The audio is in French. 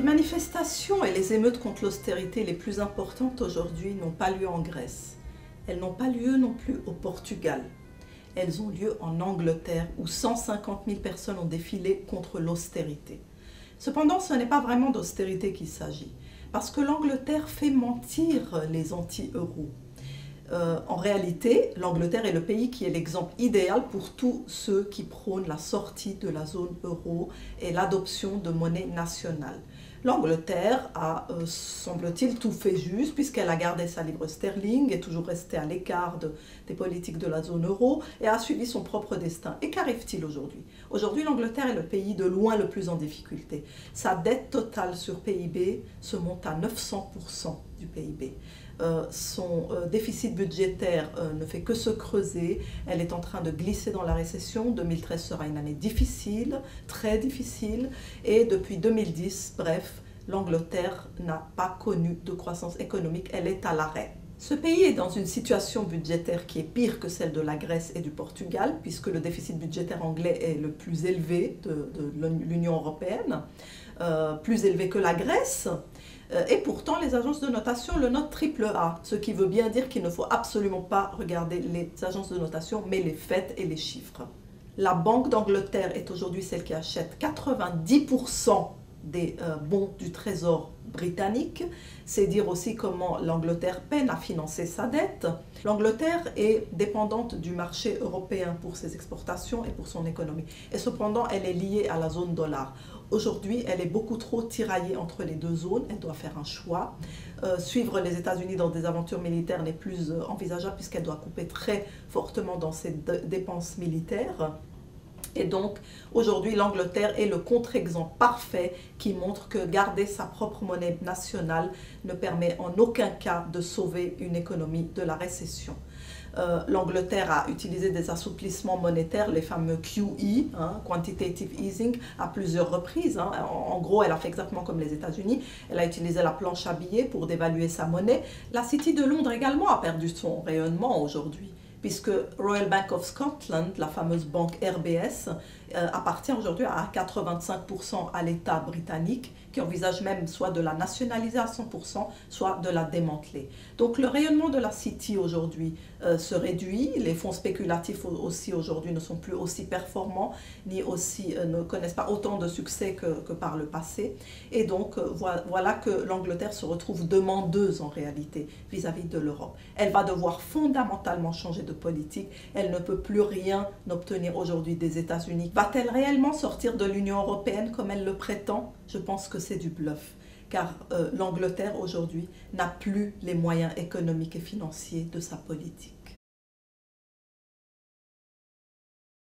Les manifestations et les émeutes contre l'austérité les plus importantes aujourd'hui n'ont pas lieu en Grèce. Elles n'ont pas lieu non plus au Portugal. Elles ont lieu en Angleterre où 150 000 personnes ont défilé contre l'austérité. Cependant, ce n'est pas vraiment d'austérité qu'il s'agit, parce que l'Angleterre fait mentir les anti-euros. En réalité, l'Angleterre est le pays qui est l'exemple idéal pour tous ceux qui prônent la sortie de la zone euro et l'adoption de monnaie nationale. L'Angleterre a, semble-t-il, tout fait juste puisqu'elle a gardé sa livre sterling, est toujours restée à l'écart des politiques de la zone euro et a suivi son propre destin. Et qu'arrive-t-il aujourd'hui? Aujourd'hui, l'Angleterre est le pays de loin le plus en difficulté. Sa dette totale sur PIB se monte à 900% du PIB. Son déficit budgétaire ne fait que se creuser, elle est en train de glisser dans la récession. 2013 sera une année difficile, très difficile, et depuis 2010, bref, l'Angleterre n'a pas connu de croissance économique, elle est à l'arrêt. Ce pays est dans une situation budgétaire qui est pire que celle de la Grèce et du Portugal, puisque le déficit budgétaire anglais est le plus élevé de l'Union européenne, plus élevé que la Grèce. Et pourtant, les agences de notation le notent AAA, ce qui veut bien dire qu'il ne faut absolument pas regarder les agences de notation, mais les faits et les chiffres. La Banque d'Angleterre est aujourd'hui celle qui achète 90% des bons du Trésor britannique. C'est dire aussi comment l'Angleterre peine à financer sa dette. L'Angleterre est dépendante du marché européen pour ses exportations et pour son économie. Et cependant, elle est liée à la zone dollar. Aujourd'hui, elle est beaucoup trop tiraillée entre les deux zones. Elle doit faire un choix. Suivre les États-Unis dans des aventures militaires n'est plus envisageable puisqu'elle doit couper très fortement dans ses dépenses militaires. Et donc, aujourd'hui, l'Angleterre est le contre-exemple parfait qui montre que garder sa propre monnaie nationale ne permet en aucun cas de sauver une économie de la récession. L'Angleterre a utilisé des assouplissements monétaires, les fameux QE, Quantitative Easing, à plusieurs reprises. En gros, elle a fait exactement comme les États-Unis. Elle a utilisé la planche à billets pour dévaluer sa monnaie. La City de Londres également a perdu son rayonnement aujourd'hui, puisque Royal Bank of Scotland, la fameuse banque RBS, appartient aujourd'hui à 85% à l'État britannique, qui envisage même soit de la nationaliser à 100%, soit de la démanteler. Donc le rayonnement de la City aujourd'hui se réduit, les fonds spéculatifs aussi aujourd'hui ne sont plus aussi performants, ni aussi ne connaissent pas autant de succès que par le passé. Et donc voilà que l'Angleterre se retrouve demandeuse en réalité vis-à-vis de l'Europe. Elle va devoir fondamentalement changer de politique, elle ne peut plus rien obtenir aujourd'hui des États-Unis. Va-t-elle réellement sortir de l'Union européenne comme elle le prétend? Je pense que c'est du bluff, car l'Angleterre aujourd'hui n'a plus les moyens économiques et financiers de sa politique.